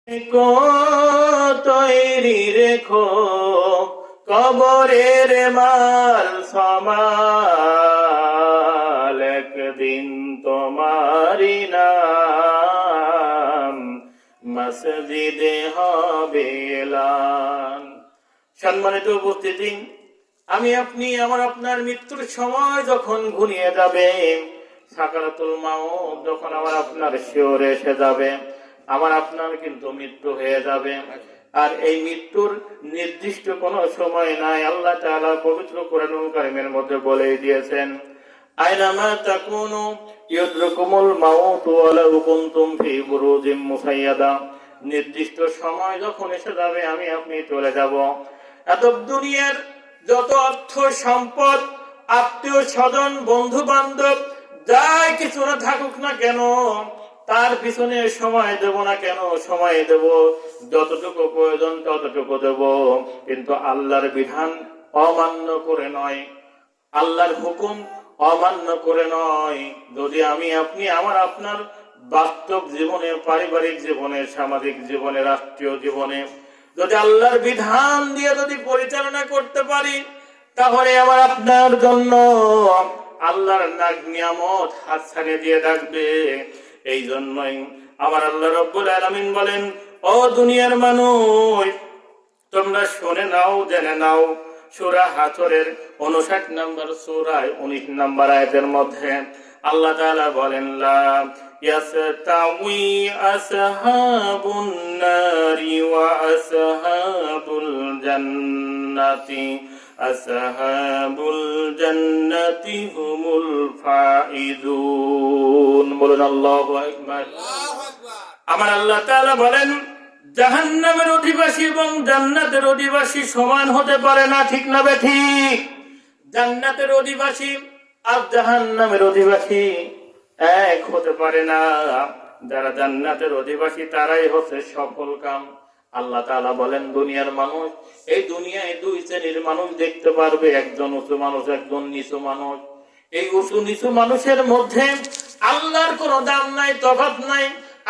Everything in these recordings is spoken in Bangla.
কো তৈরি রেখো কবরের মাল সমাল, একদিন তোমারি নাম মসজিদে হবে এলান। সম্মানিত উপস্থিতি, আমি আপনি আমার আপনার মৃত্যুর সময় যখন ঘনিয়ে যাবে, সাকারাতুল মাউত যখন আমার আপনার শিওরে এসে যাবে, আমার আপনার কিন্তু মৃত্যু হয়ে যাবে। আর এই মৃত্যুর নির্দিষ্ট কোনো সময় নাই। আল্লাহ তাআলা পবিত্র কোরআনুল কারীমের মধ্যে বলেই দিয়েছেন, আইনামা তাকুনু ইউদরিকুমুল মাউত ওয়ালাউ কুনতুম ফি বুরুজিম মুসাইয়াদা। নির্দিষ্ট সময় যখন এসে যাবে আমি আপনি চলে যাব। এত দুনিয়ার যত অর্থ সম্পদ, আত্মীয় স্বজন, বন্ধু বান্ধব যাই কিছু না থাকুক না কেন, তার পিছনে সময় দেব না কেন, সময় দেব যতটুকু প্রয়োজন ততটুকু দেব, কিন্তু আল্লাহর বিধান অমান্য করে নয়, আল্লাহর হুকুম অমান্য করে নয়। যদি আমি আপনি আমার আপনার বাস্তব জীবনে, পারিবারিক জীবনে, সামাজিক জীবনে, রাষ্ট্রীয় জীবনে যদি আল্লাহর বিধান দিয়ে যদি পরিচালনা করতে পারি, তাহলে আমার আপনার জন্য আল্লাহর নাগ নিয়ামত হাতছানি দিয়ে রাখবে। এই জন্যই আমার আল্লাহ রাব্বুল আলামিন বলেন, ও দুনিয়ার মানুষ, তোমরা শুনে নাও, জেনে নাও। সূরা হাশরের 59 নম্বর সূরায় 19 নম্বর আয়াতের মধ্যে আল্লাহ তাআলা বলেন, লা ইয়াস্তাউই আসহাবুন নারি ওয়া আসহাবুল জান্নাতি, আসহাবুল জান্নাতি হুমুল ফাইজুন। বলুন আল্লাহু আকবার। আমার আল্লাহ তাআলা বলেন, জাহান্নামের অধিবাসী এবং জান্নাতের অধিবাসী সমান হতে পারে না, ঠিক না বেঠিক? জান্নাতের অধিবাসী আর জাহান্নামের অধিবাসী এক হতে পারে না। যারা জান্নাতের অধিবাসী তারাই হচ্ছে সফল কাম। আল্লাহ তাআলা বলেন, দুনিয়ার মানুষ, এই দুনিয়ায় দুই শ্রেণীর মানুষ দেখতে পারবে, একজন উঁচু মানুষ, একজন নিচু মানুষ। এই উঁচু নিচু মানুষের মধ্যে আল্লাহর কোনো দাম নাই, তফাৎ নাই,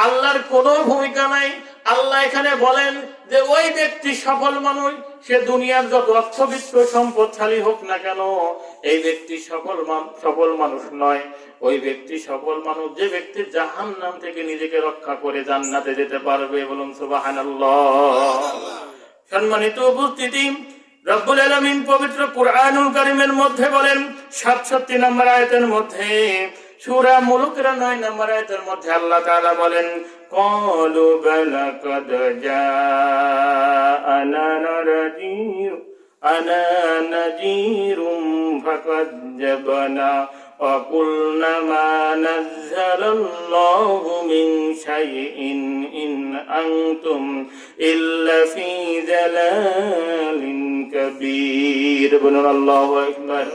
আল্লাহর কোনো ভূমিকা নাই। আল্লাহ এখানে বলেন যে ওই ব্যক্তি সফল মানুষ, সে দুনিয়ার যত অর্থবিত্ত সম্পদশালী হোক না কেন, এই ব্যক্তি সফল মানুষ নয়। ওই ব্যক্তি সফল মানুষ যে ব্যক্তি জাহান্নাম থেকে নিজেকে রক্ষা করে জান্নাতে যেতে পারবে। বলুন সুবহানাল্লাহ। সম্মানিত উপস্থিতি, রব্বুল আলামিন পবিত্র কুরআনুল কারীমের মধ্যে বলেন 67 নম্বর আয়াতের মধ্যে, সূরা মুলুকের 9 নম্বর আয়াতের মধ্যে আল্লাহ তাআলা বলেন, ক্বালু বালা কাদ জাআনা নাযীরুম ফাকাজ্জাবনা ওয়া কুলনা মা নাযালাল্লাহু মিন শাইইন ইন আনতুম ইল্লা ফী যালালিন কাবীর। বলুন আল্লাহু আকবার।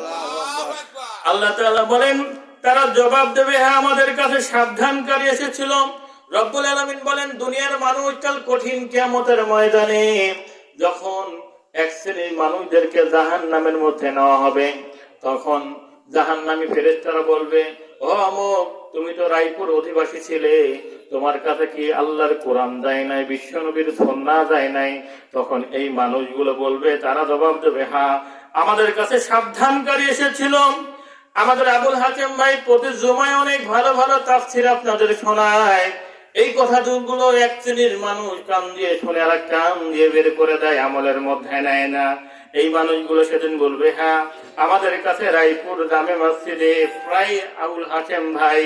আল্লাহ তাআলা বলেন, তারা জবাব দেবে, হ্যাঁ আমাদের কাছে সাবধানকারী এসেছিল। রব্বুল আলামিন বলেন, দুনিয়ার মানুষ কাল কঠিন কিয়ামতের ময়দানে যখন এক শ্রেণীর মানুষদেরকে জাহান্নামের মধ্যে নেওয়া হবে, তখন জাহান্নামী ফেরেশতারা বলবে, ও আমক, তুমি তো রায়পুর অধিবাসী ছিলে, তোমার কাছে কি আল্লাহর কোরআন যায় নাই, বিশ্বনবীর সুন্নাহ যায় নাই? তখন এই মানুষগুলো বলবে, তারা জবাব দেবে, হ্যাঁ আমাদের কাছে সাবধানকারী এসেছিল। আমাদের আবুল হাকিম ভাই প্রতি জুমায় অনেক ভালো ভালো তাফসীর আপনাদের শোনায়। এই কথাগুলো এক শ্রেণীর মানুষ কান দিয়ে শুনে আর কান দিয়ে বের করে দেয়, আমলের মধ্যে নেয় না। এই মানুষগুলো সেদিন বলবে, হ্যাঁ আমাদের কাছে রায়পুর জামে মসজিদে প্রায় আবুল হাকিম ভাই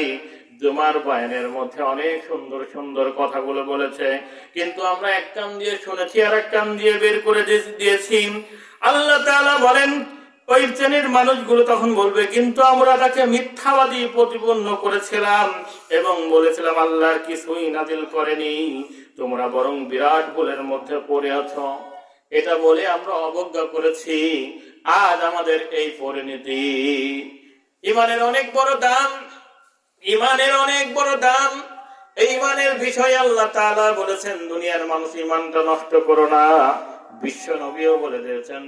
জুমার বয়ানের মধ্যে অনেক সুন্দর সুন্দর কথাগুলো বলেছে, কিন্তু আমরা এক কান দিয়ে শুনেছি আর এক কান দিয়ে বের করে দিয়েছি। আল্লাহ তাআলা বলেন, ওই শ্রেণীর মানুষগুলো তখন বলবে, কিন্তু আমরা তাকে মিথ্যাবাদী প্রতিপন্ন করেছিলাম এবং বলেছিলাম আল্লাহর কিছুই নাজিল করেনি, তোমরা বরং বিরাট ভুলের মধ্যে পড়ে আছো। এটা বলে আমরা অবজ্ঞা করেছি, আজ আমাদের এই পরিণতি। ইমানের অনেক বড় দাম, ইমানের অনেক বড় দাম। এই ইমানের বিষয়ে আল্লাহ তাআলা বলেছেন, দুনিয়ার মানুষ ইমানটা নষ্ট করো না। বিশ্ব নবীও বলে দিয়েছেন,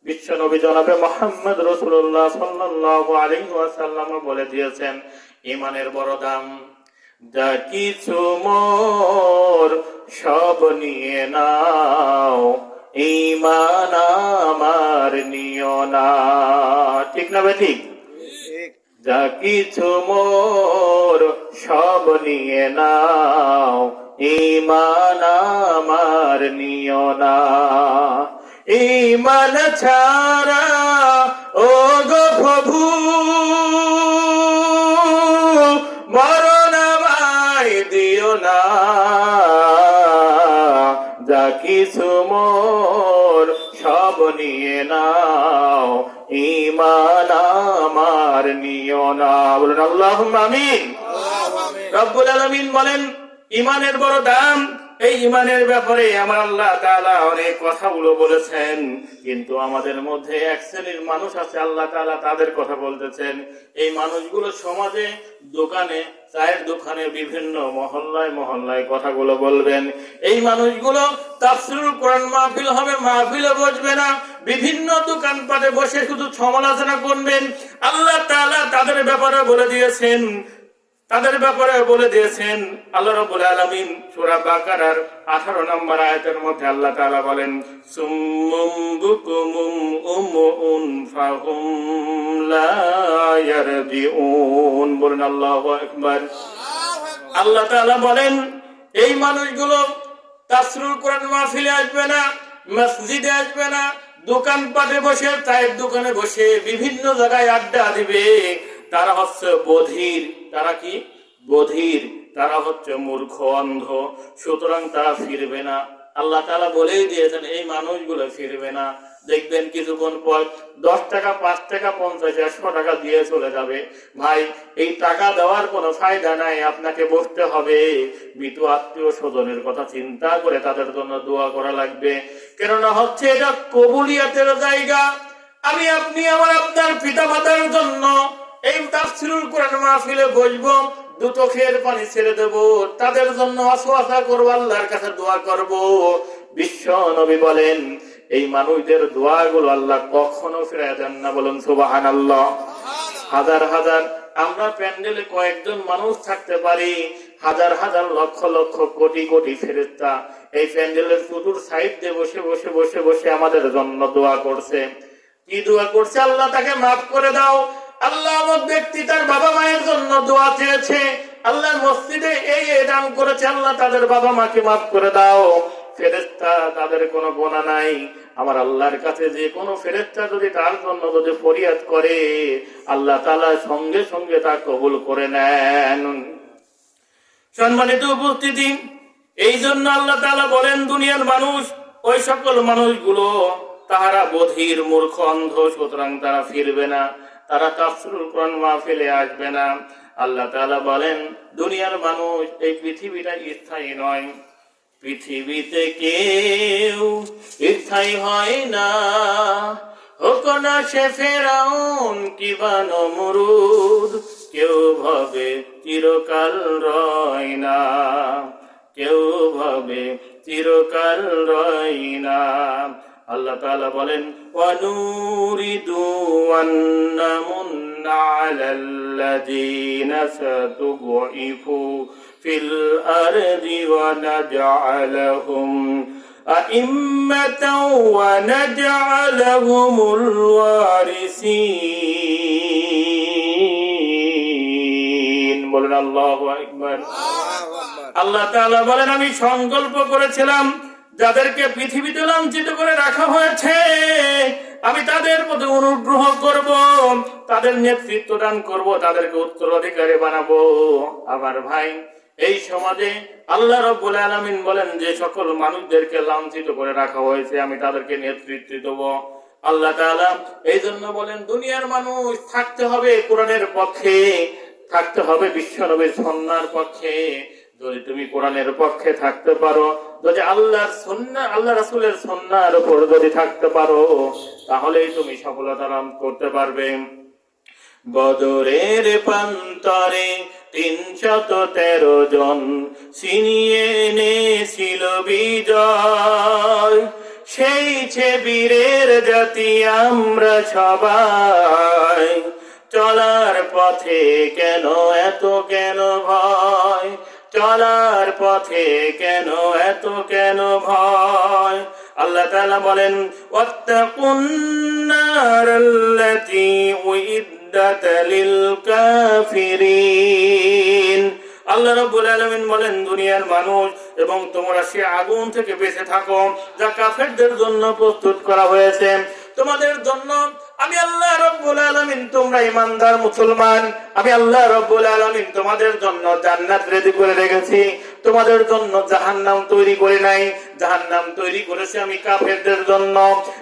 বিশ্ব নবী জনাবে মুহাম্মদ রাসূলুল্লাহ সাল্লাল্লাহু আলাইহি ওয়াসাল্লাম বলে দিয়েছেন, ইমানের বড় দাম। যা কিছু মোর সব নিয়ে নাও, ঈমান আমার নিও না। ঠিক না ভাই? ঠিক। যা কিছু মোর সব নিয়ে নাও, ঈমান আমার নিও না। ঈমান ছাড়া ও গো প্রভু মরণ আমায় দিও না। যা কিছু মোর সব নিয়ে নাও, ঈমান আমার নিও না। বলুন আল্লাহুম্মা আমিন। রব্বুল আলামিন বলেন ঈমানের বড় দাম। এই ঈমানের ব্যাপারে আমার আল্লাহ তাআলা অনেক কথাগুলো বলেছেন, কিন্তু আমাদের মধ্যে এক শ্রেণীর মানুষ আছে, আল্লাহ তাআলা তাদের কথা বলতেছেন। এই মানুষগুলো সমাজে, দোকানে, চায়ের দোকানে, বিভিন্ন মহল্লায় মহল্লায় কথাগুলো বলবেন। এই মানুষগুলো তাফসীরুল কোরআন মাহফিল হবে, মাহফিলে বসবে না, বিভিন্ন দোকানপাটে বসে শুধু সমালোচনা করবেন। আল্লাহ তাআলা তাদের ব্যাপারে বলে দিয়েছেন, আল্লাহ রাব্বুল আলামিন সূরা বাকারার 18 নম্বর আয়াতের মধ্যে আল্লাহ তাআলা বলেন, সুম্মুম বুকুমুম উমউন ফাহুম লা ইয়ারজিউন। বলেন আল্লাহু আকবার। আল্লাহ তাআলা বলেন এই মানুষগুলো তাফসীরুল কোরআন মাহফিলে আসবে না, মসজিদে আসবে না, দোকানপাটে বসে, চায়ের দোকানে বসে বিভিন্ন জায়গায় আড্ডা দিবে। তারা হচ্ছে বধির। তারা কি? বধির। তারা হচ্ছে মূর্খ, অন্ধ। সুতরাং তারা ফিরবে না। আল্লাহ তাআলা বলেই দিয়েছেন এই মানুষগুলো ফিরবে না। দেখবেন কিছুক্ষণ পর 10 টাকা, 5 টাকা, 50, 100 টাকা দিয়ে চলে যাবে। ভাই, এই টাকা দেওয়ার কোনো ফায়দা নাই। আপনাকে বসতে হবে, মৃত আত্মীয় স্বজনের কথা চিন্তা করে তাদের জন্য দোয়া করা লাগবে। কেননা হচ্ছে এটা কবুলিয়াতের জায়গা। আমি আপনি আমার আপনার পিতা মাতার জন্য এই তাফসীরুল কোরআন মাহফিলে বসবো, দু চোখের পানি ছেড়ে দেব, তাদের জন্য ওয়াসওয়াসা করব, আল্লাহর কাছে দোয়া করব। বিশ্ব নবী বলেন এই মানুষদের দোয়াগুলো আল্লাহ কখনো ফিরায় দেন না। বলুন সুবহানাল্লাহ। হাজার হাজার আমরা প্যান্ডেলে কয়েকজন মানুষ থাকতে পারি, হাজার হাজার লক্ষ লক্ষ কোটি কোটি ফেরেশতা এই প্যান্ডেলের চতুর সাইড দিয়ে বসে বসে বসে বসে আমাদের জন্য দোয়া করছে। কি দোয়া করছে? আল্লাহ তাকে মাফ করে দাও। আল্লাহ আমার ব্যক্তি তার বাবা মায়ের জন্য দোয়া চেয়েছে, আল্লাহ মসজিদে এই দান করেছে, আল্লাহ তাদের বাবা মাকে মাফ করে দাও। ফেরেশতা তাদের কোনো গুনাহ নাই। আমার আল্লাহর কাছে যে কোনো ফেরেশতা যদি তার জন্য যদি ফরিয়াদ করে, আল্লাহ তাআলা সঙ্গে সঙ্গে তা কবুল করে নেন। সম্মানিত উপস্থিতি, এই জন্য আল্লাহ তাআলা বলেন দুনিয়ার মানুষ, ওই সকল মানুষগুলো তাহারা বধির, মূর্খ, অন্ধ, সুতরাং তারা ফিরবে না, তারা তাফসীরুল কোরআন মাহফিলে আসবে না। আল্লাহ তাআলা বলেন দুনিয়ার মানুষ, এই পৃথিবীটা স্থায়ী নয়। পৃথিবীতে কেউ স্থায়ী হয় না, হোক না সে ফেরাউন কিবা নমরুদ। কেউ ভাবে চিরকাল রয় না, কেউ ভাবে চিরকাল রয় না। আল্লাহ তাআলা বলেন ওয়ানুরিদু আন্নামুন্না আলাল্লাযীনা সাতুযইফু ফিল আরদি ওয়া নাজআলাহুম আইম্মাতাও ওয়া নাজআলাহুমুল ওয়ারিসিন। বলেন আল্লাহু আকবার। আল্লাহ তাআলা বলেন আমি সংকল্প করেছিলাম যাদেরকে পৃথিবীতে লাঞ্ছিত করে রাখা হয়েছে, আমি তাদের প্রতি অনুগ্রহ করব, তাদের নেতৃত্ব দান করব, তাদেরকে উত্তরাধিকারী বানাবো। আমার ভাই, এই সমাজে আল্লাহ রাব্বুল আলামিন বলেন যে সকল মানুষদেরকে লাঞ্ছিত করে রাখা হয়েছে আমি তাদেরকে নেতৃত্ব দেব। আল্লাহ তাআলা এই জন্য বলেন দুনিয়ার মানুষ থাকতে হবে কোরআনের পক্ষে, থাকতে হবে বিশ্ব নবীর সুন্নাহর পক্ষে। যদি তুমি কোরআনের পক্ষে থাকতে পারো, যদি আল্লাহর সুন্নাহ, আল্লাহ রাসূলের সুন্নাহর উপর যদি থাকতে পারো, তাহলেই তুমি সফলতা লাভ করতে পারবে। বদরের প্রান্তরে 313 জন ছিনিয়ে এনেছিল বিজয়। সেই যে বীরের জাতি আমরা সবাই, চলার পথে কেন কেন ভয়, চলার পথে কেন ভয়। আল্লাহ তাআলা বলেন ওয়াত্তাকুন নারাল্লাতী উইদ্দাত লিল কাফিরিন। আল্লাহ রাব্বুল আলামিন বলেন দুনিয়ার মানুষ এবং তোমরা সে আগুন থেকে বেঁচে থাকো যা কাফেরদের জন্য প্রস্তুত করা হয়েছে। তোমাদের জন্য আমি আল্লাহ রাব্বুল আলামিন, তোমরা ঈমানদার মুসলমান, আমি আল্লাহ রাব্বুল আলামিন তোমাদের জন্য জান্নাত রেডি করে রেখেছি, তোমাদের জন্য জাহান্নাম তৈরি করে নাই। জাহান্নাম তৈরি করেছি আমি কাফেরদের জন্য,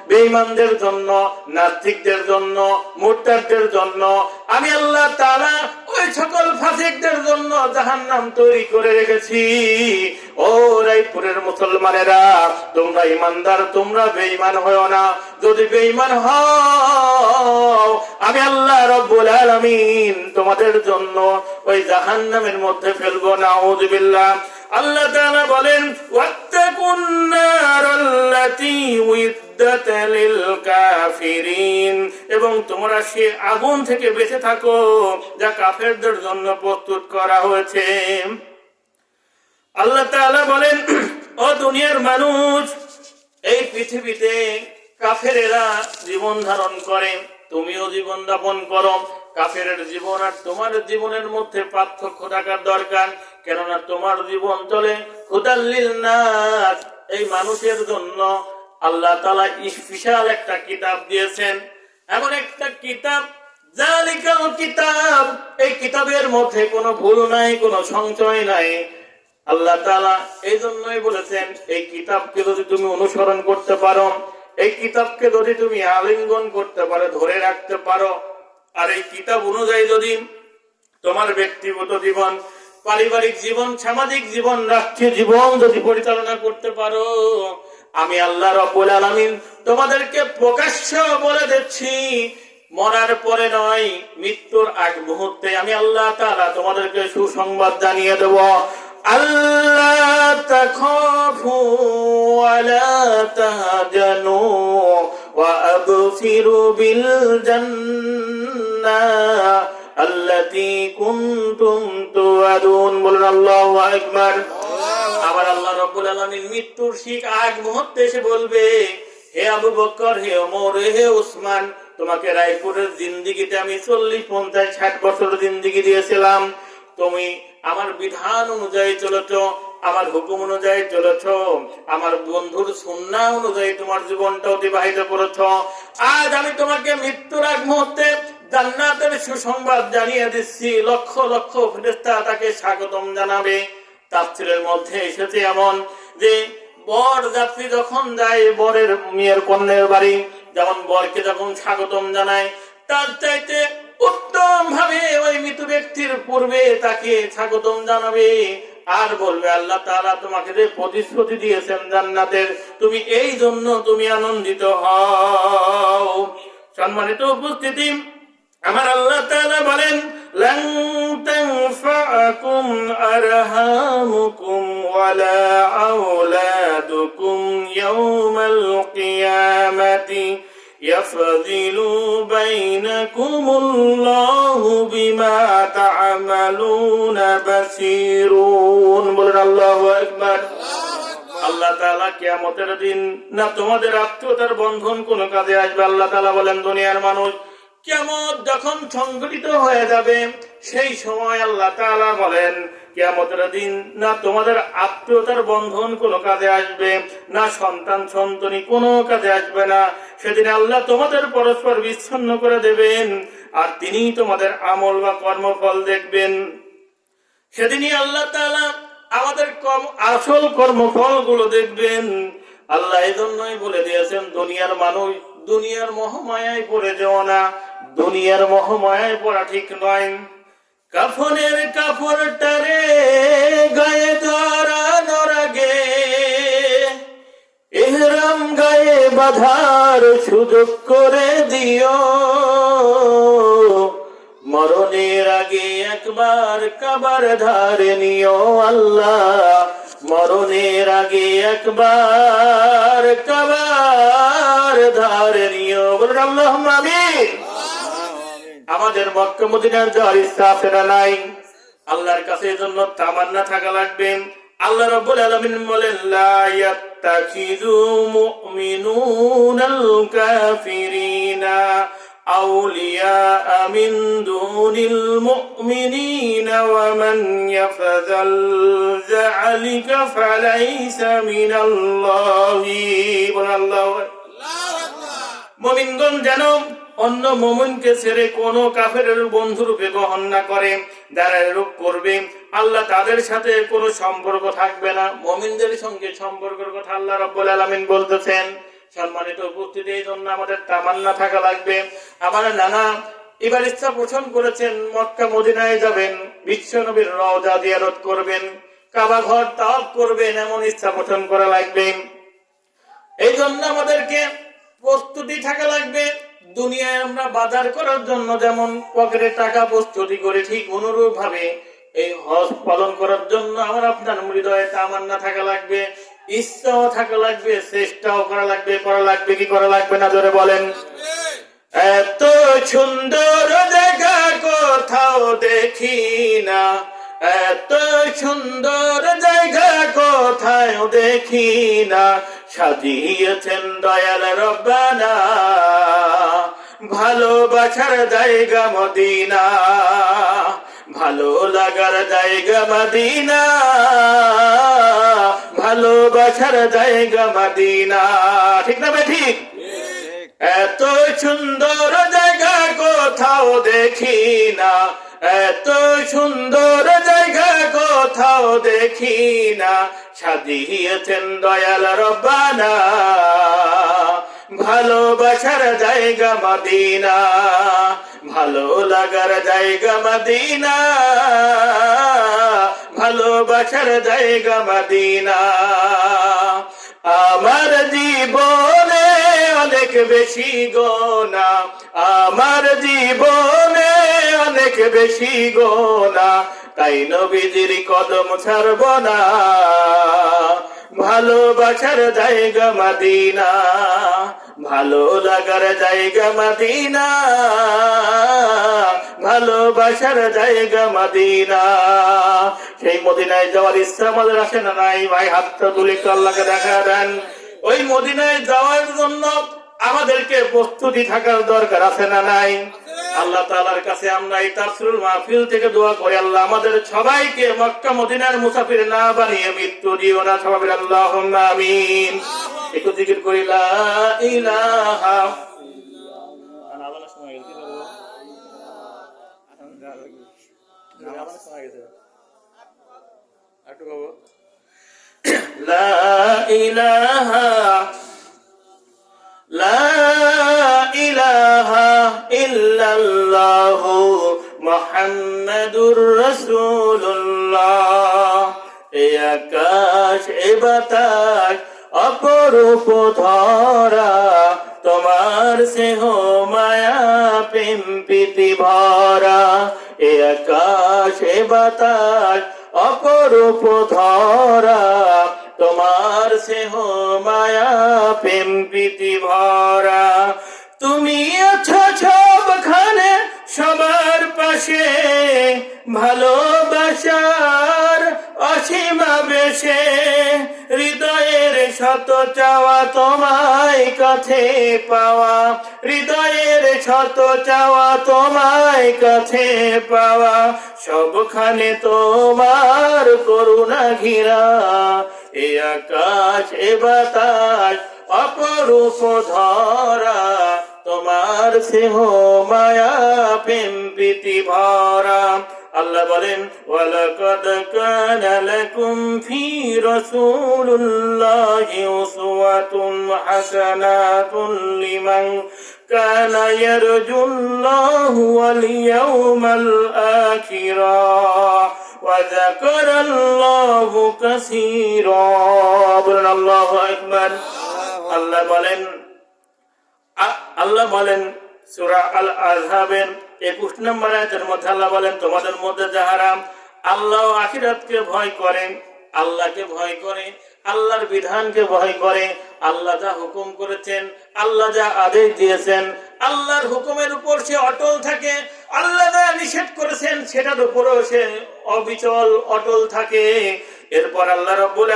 বেঈমানদের জন্য, নাস্তিকদের জন্য, মুরতাদদের জন্য। আমি আল্লাহ তাআলা ওই সকল ফাসিকদের জন্য জাহান্নাম তৈরি করে রেখেছি। ও রায়পুরের মুসলমানেরা, তোমরা ঈমানদার, তোমরা বেঈমান হও না। যদি বেঈমান হও, আমি আল্লাহ রাব্বুল আলামিন তোমাদের জন্য ওই জাহান্নামের মধ্যে ফেলবো। নাউযুবিল্লাহ। আল্লাহ তাআলা বলেন ওয়াত্তাকুন নারাল্লাতী উইদ্দাত লিল কাফিরিন, এবং তোমরা সে আগুন থেকে বেঁচে থাকো যা কাফেরদের জন্য প্রস্তুত করা হয়েছে। আল্লাহ তাআলা বলেন ও দুনিয়ার মানুষ, এই পৃথিবীতে কাফেরেরা জীবন ধারণ করে, তুমিও জীবন যাপন করো। কাফেরের জীবন আর তোমার জীবনের মধ্যে পার্থক্য থাকার দরকার, কেননা তোমার জীবন চলে হুদাল লিল নাস, এই মানুষের জন্য। আল্লাহ তাআলা বিশাল একটা কিতাব দিয়েছেন, এমন একটা কিতাব, জালিকাল কিতাব, এই কিতাবের মধ্যে কোনো ভুল নাই, কোনো সংশয় নাই। আল্লাহ তাআলা এই জন্যই বলেছেন এই কিতাবকে যদি তুমি অনুসরণ করতে পারো, এই কিতাবকে যদি তুমি আলিঙ্গন করতে পারো, ধরে রাখতে পারো, আর এই কিতাব অনুযায়ী যদি তোমার ব্যক্তিগত জীবন, পারিবারিক জীবন, সামাজিক জীবন, রাষ্ট্রীয় জীবন যদি পরিচালনা করতে পারো, আমি আল্লাহ রাব্বুল আলামিন তোমাদেরকে প্রকাশ্য বলে দিচ্ছি, মরার পরে নয়, মৃত্যুর আগ মুহূর্তে আমি আল্লাহ তাআলা তোমাদেরকে সুসংবাদ জানিয়ে দেব। আল্লাহ তাখাফু ওয়া লা তাহজানু ওয়া আবশিরু বিল জান্নাহ আল্লাতী কুনতুম তুআদুন। বলুন আল্লাহু আকবার। আবার আল্লাহ রাব্বুল আলামিন মৃত্যুর ঠিক আগ মুহূর্তে এসে বলবে, হে আবু বকর, হে ওমর, হে উসমান, তোমাকে রায়পুরের জিন্দেগিতে আমি 40, 50, 60 বছর জিন্দেগি দিয়েছিলাম। তুমি আমার বিধান অনুযায়ী চলেছ, আমার হুকুম অনুযায়ী চলেছ, আমার বন্ধুর সুন্নাহ অনুযায়ী তোমার জীবনটা অতিবাহিত করেছ। আজ আমি তোমাকে মৃত্যুর আগ মুহূর্তে জান্নাতের সুসংবাদ জানিয়ে দিচ্ছি। লক্ষ লক্ষ ফেরেশতা তাকে স্বাগতম জানাবে। তাফসীরের মধ্যে এসেছে এমন যে বর যাত্রী যখন যায় বরের মেয়ের কন্যার বাড়ি, যেমন বরকে যখন স্বাগতম জানায়, তার চাইতে উত্তম ভাবে ওই মৃত ব্যক্তির পূর্বে তাকে স্বাগতম জানাবে আর বলবে আল্লাহ তাআলা তোমাকে যে প্রতিশ্রুতি দিয়েছেন জান্নাতের, তুমি এই জন্য তুমি আনন্দিত হও। সম্মানিত উপস্থিতি, আমার আল্লাহ তাআলা বলেন লান তানফাকুম আরহামুকুম ওয়ালা আওলাদুকুম ইয়াওমাল কিয়ামাতি ইয়াফযিলু বাইনাকুমুল্লাহু বিমা তা'মালুনা বাসীরুন। বলেন আল্লাহু আকবার। আল্লাহ তাআলা কিয়ামতের দিন না তোমাদের আত্মীয়তার বন্ধন কোনো কাজে আসবে। আল্লাহ তাআলা বলেন দুনিয়ার মানুষ, কিয়ামত যখন সংঘটিত হয়ে যাবে সেই সময় আল্লাহ তাআলা বলেন কিয়ামতের দিন না তোমাদের আত্মীয়তার বন্ধন কোনো কাজে আসবে, না সন্তান সন্ততি কোনো কাজে আসবে না। সেদিন আল্লাহ তোমাদের পরস্পর বিচ্ছিন্ন করে দেবেন আর তিনি তোমাদের আমল বা কর্মফল দেখবেন। সেদিনই আল্লাহ তাআলা আমাদের আসল কর্মফল গুলো দেখবেন। আল্লাহ এই জন্যই বলে দিয়েছেন দুনিয়ার মানুষ, দুনিয়ার মোহমায়ায় পড়ে যেও না, দুনিয়ার মোহমায়ায় পড়া ঠিক নয়। কাফনের কাপড়টারে গায়ে জড়ানোর আগে ইহরাম গায়ে বাঁধার সুযোগ করে দিও, মরণের আগে একবার কাবার ধারে নিও। আল্লাহ মরণের আগে একবার কাবার ধারে নিও। বলুন আল্লাহুম্মা আমিন। আমাদের মক্কা মদিনার যাওয়ার ইচ্ছা আছে না নাই? আল্লাহর কাছে এজন্য তামান্না থাকা লাগবে। আল্লাহ রাব্বুল আলামিন বলেন, লা ইয়াত্তাখিযু মুমিনুনাল কাফিরিনা আউলিয়া মিন দুনিল মুমিনিনা ওয়া মান ইয়াফযাল যালিকা ফালাইসা মিনাল্লাহি। আল্লাহু মুমিনগণ যেন অন্য মুমিনকে ছেড়ে কোন কাফেরের বন্ধুরূপে গ্রহণ না করে। যারা এরূপ করবে আল্লাহ তাদের সাথে কোনো সম্পর্ক থাকবে না। মুমিনদের সঙ্গে সম্পর্কের কথা আল্লাহ রাব্বুল আলামিন বলতেছেন। সম্মানিত উপস্থিতি, এই জন্য আমাদের তামান্না থাকা লাগবে। আমার নানা এবার ইচ্ছা পোষণ করেছেন মক্কা মদিনায় যাবেন, বিশ্ব নবীর রওজা জিয়ারত করবেন, কাবা ঘর তাওয়াফ করবেন, এমন ইচ্ছা পোষণ করা লাগবে। এই জন্য আমাদেরকে প্রস্তুতি থাকা লাগবে। দুনিয়ায় আমরা বাজার করার জন্য যেমন পকেটে টাকা প্রস্তুতি করে, ঠিক অনুরূপ ভাবে এই হজ পালন করার জন্য আমার আপনার হৃদয়ে তামান্না থাকা লাগবে, ইচ্ছাও থাকা লাগবে, চেষ্টাও করা লাগবে। করা লাগবে কি করা লাগবে না, জোরে বলেন। এত সুন্দর জায়গা কোথাও দেখি না, এত সুন্দর জায়গা কোথায় দেখি না, সাজিয়েছেন দয়াল রব্বানা ভালোবাসার জায়গা মদিনা, ভালো লাগার জায়গা মদিনা, ভালোবাসার জায়গা মদিনা। ঠিক না ভাই? ঠিক। এত সুন্দর জায়গা কোথাও দেখি না, এত সুন্দর জায়গা কোথাও দেখি না, সাজিয়েছেন দয়াল রব্বানা ভালোবাসার জায়গা মদিনা, ভালো লাগার জায়গা মদিনা, ভালোবাসার জায়গা মদিনা। আমার জীবনে অনেক বেশি গোনা, আমার জীবনে অনেক বেশি গোনা, তাই নবীজির কদম ছাড়ব না, ভালোবাসার জায়গা মদিনা, ভালো লাগার জায়গা মদিনা, ভালোবাসার জায়গা মদিনা। সেই মদিনায় যাওয়ার ইচ্ছা আমাদের আসে না নাই? ভাই হাতটা তুলে আল্লাহকে দেখা দেন। ওই মদিনায় যাওয়ার জন্য আমাদেরকে প্রস্তুতি থাকার দরকার আছে না নাই? আল্লাহ তাআলার কাছে আমরা এই তাফসীরুল মাহফিল থেকে দোয়া করি, আল্লাহ আমাদের সবাইকে মক্কা মদিনার মুসাফির না বানিয়ে মৃত্যু দিও না। সবাই আল্লাহুম্মা আমিন। একটু জিকির করি, লা ইলাহা লা ইলাহা লা ইলাহা ইল্লাল্লাহু মুহাম্মাদুর রাসূলুল্লাহ। এ আকাশ এ বাতাস অপরূপ ধরা, তোমার স্নেহ মায়া প্রেম প্রীতি ভরা। এ আকাশ এ বাতাস অপরূপ ধরা, তোমার স্নেহ মায়া প্রেম প্রীতি ভরা। তুমি আছো সবখানে সবার পাশে, ভালোবাসার অসীম বেশে, হৃদয়ের শত চাওয়া তোমায় কাছে পাওয়া, হৃদয়ের শত চাওয়া তোমায় কাছে পাওয়া। সবখানে তোমার করুণা ঘিরা, এ আকাশ এ বাতাস অপরূপ ধরা, তোমার স্নেহ মায়া প্রেম প্রীতি ভরা। আল্লাহ বলেন, ওয়ালাকাদ কানা লাকুম ফি রাসূলিল্লাহি উসওয়াতুন হাসানাতুন লিমান কানা ইয়ারজুল্লাহু ওয়াল ইয়াওমাল আখিরা ওয়া যাকারাল্লাহু কাসীরা। বলেন আল্লাহু আকবার। আল্লাহ বলেন সূরা আল আযহাবের 21 নম্বর আয়াতের মধ্যে আল্লাহ বলেন, তোমাদের মধ্যে যাহারা আল্লাহ ও আখিরাতকে ভয় করে, আল্লাহকে ভয় করে, আল্লাহর বিধানকে ভয় করে, আল্লাহ যা হুকুম করেছেন, আল্লাহ যা আদেশ দিয়েছেন, আল্লাহর হুকুমের উপর সে অটল থাকে, আল্লাহ যা নিষেধ করেছেন সেটার উপরও সে অবিচল অটল থাকে। এরপর আল্লাহ রাব্বুল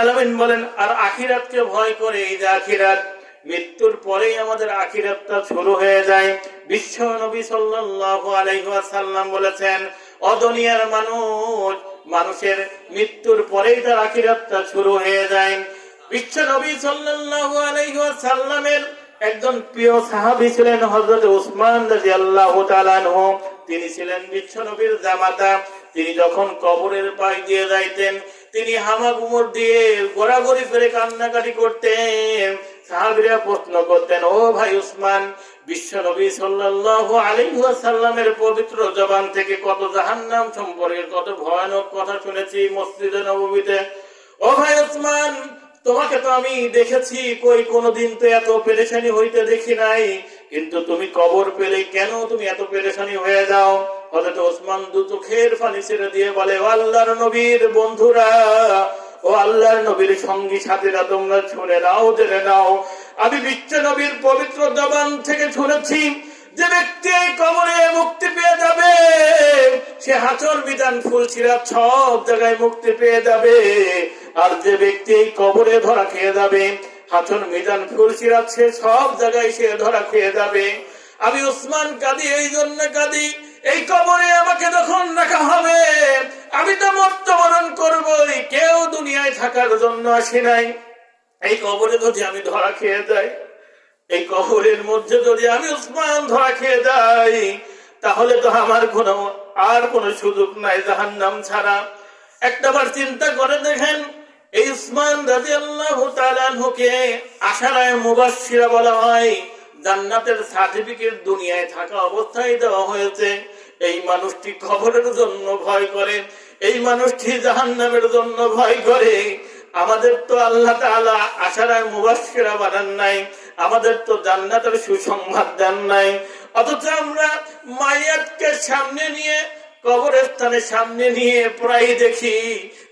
আলামিন বলেন আর আখিরাতকে ভয় করে। এই যে আখিরাত, মৃত্যুর পরেই আমাদের আখিরাতটা শুরু হয়ে যায়। বিশ্ব নবী সাল্লাল্লাহু আলাইহি ওয়াসাল্লাম বলেছেন, ও দুনিয়ার মানুষের মৃত্যুর পরেই তার আখিরাতটা শুরু হয়ে যায়। বিশ্ব নবী সাল্লাল্লাহু আলাইহি ওয়াসাল্লামের একজন প্রিয় সাহাবী ছিলেন হযরত উসমান রাদিয়াল্লাহু তাআলা আনহু। তিনি ছিলেন বিশ্ব নবীর জামাতা। তিনি যখন কবরের পাশ দিয়ে যাইতেন, তিনি হামাগুমর দিয়ে গোড়াগড়ি ফিরে কান্নাকাটি করতেন। সাহাবীরা প্রশ্ন করতেন, ও ভাই উসমান, বিশ্ব নবী সাল্লাল্লাহু আলাইহি ওয়াসাল্লামের পবিত্র জবান থেকে কত জাহান্নাম সম্পর্কে কত ভয়ানক কথা শুনেছি মসজিদে নববীতে। ও ভাই উসমান, তোমাকে তো আমি দেখেছি, কই কোনদিন তো এত পেরেশানি হইতে দেখি নাই, কিন্তু তুমি কবর পেলে কেন তুমি এত পেরেশানি হয়ে যাও? হযরত ওসমান দু চোখের পানি ছেড়ে দিয়ে বলে, ও আল্লাহর নবীর বন্ধুরা, ও আল্লাহর নবীর সঙ্গী সাথীরা, তোমরা শুনে নাও, জেনে নাও, আমি বিশ্ব নবীর পবিত্র জবান থেকে শুনেছি যে ব্যক্তি এই কবরে মুক্তি পেয়ে যাবে সে হাসর বিধান ফুলসিরাত সব জায়গায় মুক্তি পেয়ে যাবে। আর যে ব্যক্তি এই কবরে ধরা খেয়ে যাবে, হাসর মিজান ফুলসিরাত সে সব জায়গায় সে ধরা খেয়ে যাবে। আমি উসমান কাঁদি, এই জন্য কাঁদি, এই কবরে আমাকে যখন রাখা হবে আমি তো মৃত্যুবরণ করবই, কেউ দুনিয়ায় থাকার জন্য আসি নাই। এই কবরে যদি আমি ধরা খেয়ে যাই, এই কবরের মধ্যে যদি আমি উসমান ধরা খেয়ে যাই, তাহলে তো আমার কোনো সুযোগ নাই জাহান্নাম ছাড়া। একটাবার চিন্তা করে দেখেন, এই উসমান রাদিয়াল্লাহু তাআলা আনহুকে আশারায়ে মুবাশশিরা বলা হয়। জান্নাতের সার্টিফিকেট দুনিয়ায় থাকা অবস্থায় দেওয়া হয়েছে। এই মানুষটি কবরের জন্য ভয় করে, এই মানুষটি জাহান্নামের জন্য ভয় করে। আমাদের তো আল্লাহ তাআলা আশারায়ে মুবাশশিরা বানান নাই, আমাদের তো জান্নাতের সুসংবাদ দেন নাই। অথচ আমরা মাইয়াতকে সামনে নিয়ে, কবরস্থানের সামনে নিয়ে প্রায় দেখি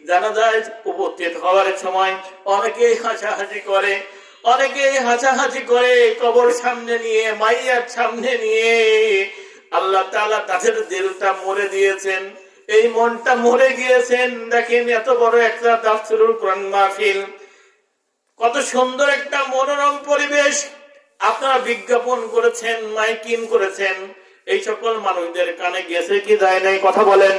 জানাজায় উপস্থিত হওয়ার সময় অনেকেই হাসাহাসি করে কবর সামনে নিয়ে, মাইয়াত সামনে নিয়ে। আল্লাহ তাআলা তাদের দিলটা মরে দিয়েছেন, এই মনটা মরে গিয়েছেন। দেখেন এত বড় একটা তাফসীরুল কোরআন মাহফিল, কত সুন্দর একটা মনোরম পরিবেশ আপনারা বিজ্ঞাপন করেছেন, মাইকিং করেছেন। এই সকল মানুষদের কানে গেছে কি যায় নাই কথা বলেন?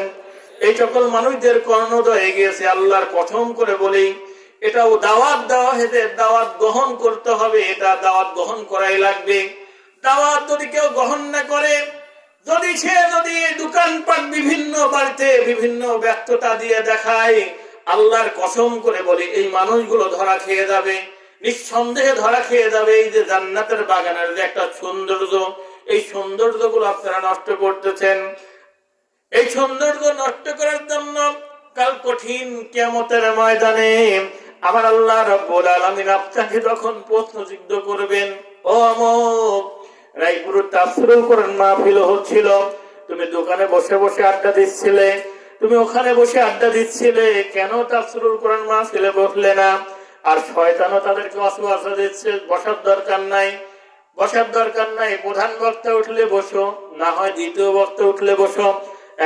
এই সকল মানুষদের কর্ণদয়ে গিয়েছে। আল্লাহর কসম করে বলি, এটাও দাওয়াত দেওয়া হয়েছে, দাওয়াত গ্রহণ করতে হবে, এটা দাওয়াত গ্রহণ করাই লাগবে। দাওয়াত যদি কেউ গ্রহণ না করে, যদি দোকানপাট বিভিন্ন বাড়িতে বিভিন্ন ব্যস্ততা দিয়ে দেখায়, আল্লাহর কসম করে বলি এই মানুষগুলো ধরা খেয়ে যাবে, নিঃসন্দেহে ধরা খেয়ে যাবে। এই যে জান্নাতের বাগানের যে একটা সৌন্দর্য, এই সৌন্দর্য গুলো আপনারা নষ্ট করতেছেন। এই সৌন্দর্য নষ্ট করার জন্য কাল কঠিন কিয়ামতের ময়দানে আমার আল্লাহ রাব্বুল আলামিন আপনাকে যখন প্রশ্নযুদ্ধ করবেন, ও অমুক, রায়পুর তাফসীরুল কোরআন মাহফিল হচ্ছিল, তুমি দোকানে বসে বসে আড্ডা দিচ্ছিলে, তুমি ওখানে বসে আড্ডা দিচ্ছিলে, কেন তাফসীরুল কোরআন মাহফিলে বসলে না? আর শয়তানও তাদেরকে ওয়াসওয়াসা দিচ্ছে, বসার দরকার নাই, প্রধান বক্তা উঠলে বসো, না হয় দ্বিতীয় বক্তা উঠলে বসো,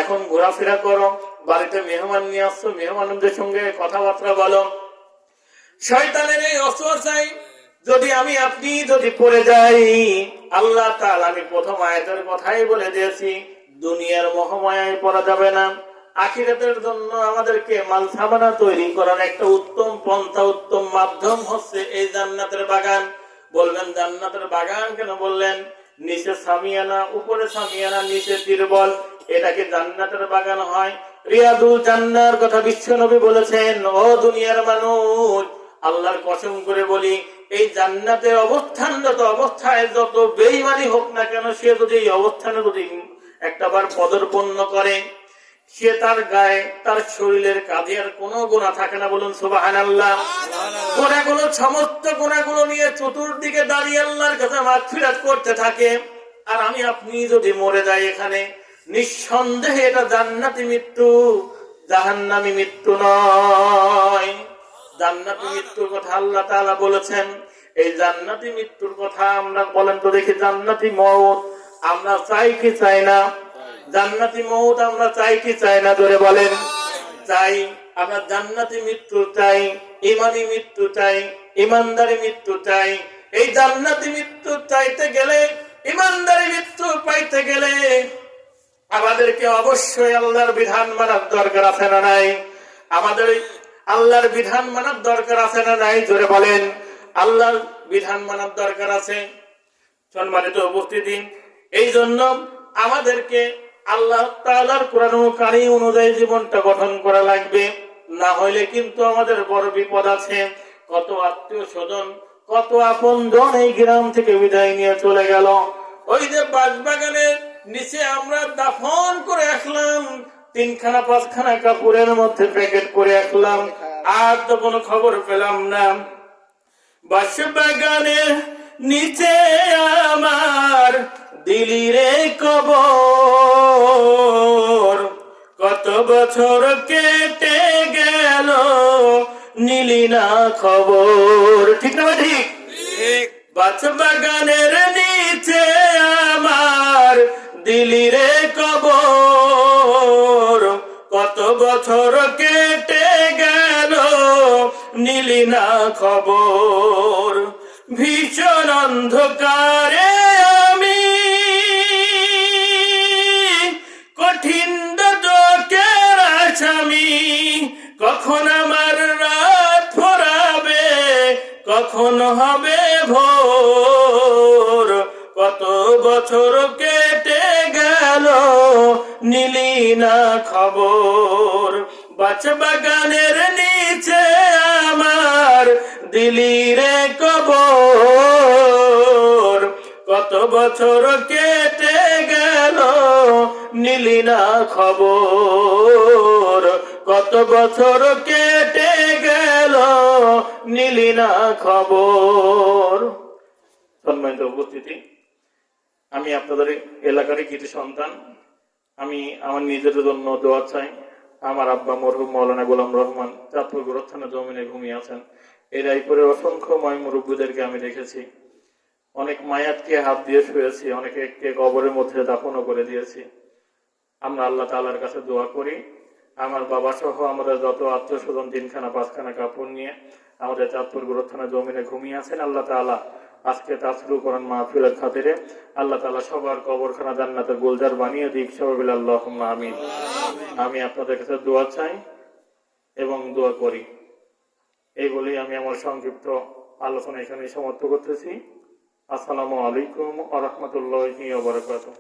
এখন ঘোরাফেরা করো, বাড়িতে মেহমান নিয়ে আসছো, মেহমানদের সঙ্গে কথাবার্তা বলো। শয়তানের এই ওয়াসওয়াসায় যদি আপনি পড়ে যাই, আল্লাহ তাআলা, আমি প্রথম আয়াতের কথাই বলে দিয়েছি, দুনিয়ার মোহমায়ায় পড়া যাবে না। আখিরাতের জন্য আমাদেরকে মালসামানা তৈরি করার একটা উত্তম পন্থা, উত্তম মাধ্যম হচ্ছে এই জান্নাতের বাগান। বলবেন জান্নাতের বাগান কেন বললেন? নিচে সামিয়ানা, উপরে সামিয়ানা, নিচে তিরবল, এটাকে জান্নাতের বাগান হয়? রিয়াদুল জান্নার কথা বিশ্ব নবী বলেছেন। ও দুনিয়ার মানুষ, আল্লাহর কসম করে বলি, এই জান্নাতের অবস্থানরত অবস্থায় যত বেঈমানি হোক না কেন, সে যদি এই অবস্থানে যদি একটাবার পদার্পণ করে, সে তার গায়ে, তার শরীরের কাঁধে আর কোনো গুনাহ থাকে না। বলুন সুবহানাল্লাহ। গুনাহগুলো, সমস্ত গুনাহগুলো নিয়ে চতুর্দিকে দাঁড়িয়ে আল্লাহর কাছে মাগফিরাত করতে থাকে। আর আপনি যদি মরে যাই এখানে, নিঃসন্দেহে এটা জান্নাতি মৃত্যু, জাহান্নামী মৃত্যু নয়। জান্নাতি মৃত্যুর কথা আল্লাহ তাআলা বলেছেন। এই জান্নাতি মৃত্যুর কথা আমরা বলেন তো দেখি, জান্নাতি মওত আমরা চাই কি চাই না? জান্নাতি মওত আমরা চাই কি চাই না? ধরে বলেন। চাই। আমরা জান্নাতি মৃত্যু চাই, ইমানি মৃত্যু চাই, ইমানদারি মৃত্যু চাই। এই জান্নাতি মৃত্যু চাইতে গেলে, ইমানদারি মৃত্যু পাইতে গেলে আমাদেরকে অবশ্যই আল্লাহর বিধান মানার দরকার আছে না নাই? আমাদের আল্লাহর বিধান মানার দরকার আছে না নাই? জোরে বলেন। আল্লাহর বিধান মানার দরকার আছে। সম্মানিত উপস্থিতি, এই জন্য আমাদেরকে আল্লাহ তাআলার কোরআন কারীম অনুযায়ী জীবনটা গঠন করা লাগবে। না হইলে কিন্তু আমাদের বড় বিপদ আছে। কত আত্মীয় স্বজন, কত আপনজন এই গ্রাম থেকে বিদায় নিয়ে চলে গেল। ওই যে বাঁশবাগানের নিচে আমরা দাফন করে রাখলাম, 3খানা 5খানা কাপড়ের মধ্যে প্যাকেট করে রাখলাম, আর তো কোনো খবর পেলাম না। বাঁশবাগানের নিচে আমার দিলি রে কবর, কত বছর কেটে গেল নিলি না খবর। ঠিক না ঠিক? বাঁশবাগানের নিচে আমার দিলি রে কবর, কত বছর কেটে গেল নিলি না খবর। ভীষণ অন্ধকারে আমি কঠিন দুঃখের আসামি, কখন আমার রাত ফুরাবে, কখন হবে ভোর, কত বছর কেটে গেল নিলি না খবর। বাঁশবাগানের নিচে আমার দিলি রে কবর, কত বছর কেটে গেল নিলি না খবর, কত বছর কেটে গেল নিলি না খবর। সম্মানিত উপস্থিতি, আমি আপনাদের এলাকারই কিছু সন্তান। আমি আমার নিজের জন্য দোয়া চাই। আমার আব্বা মরহুম মাওলানা গোলাম রহমান চাঁদপুর গোরস্থানে জমিনে ঘুমিয়ে আছেন। এই রায়পুরের অসংখ্য ময় মুরব্বীদেরকে আমি দেখেছি। অনেক মায়াতকে হাত দিয়ে শুয়েছি, অনেকে কবরের মধ্যে দাফনও করে দিয়েছি। আমরা আল্লাহ তাআলার কাছে দোয়া করি, আমার বাবা সহ আমাদের যত আত্মীয় স্বজন 3খানা 5খানা কাপড় নিয়ে আমাদের চাঁদপুর গোরস্থানে জমিনে ঘুমিয়ে আছেন, আল্লাহ তাআলা আজকে তাসরু কোরআন মাহফিলের খাতিরে আল্লাহ তাআলা সবার কবরখানা জান্নাতের গুলজার বানিয়ে দিক। সবাই আল্লাহুম্মা আমিন। আমি আপনাদের কাছে দোয়া চাই এবং দোয়া করি। এই বলেই আমি আমার সংক্ষিপ্ত আলোচনা এখানে সমাপ্ত করতেছি। আসসালামু আলাইকুম ওয়া রাহমাতুল্লাহি ওয়া বারাকাতুহু।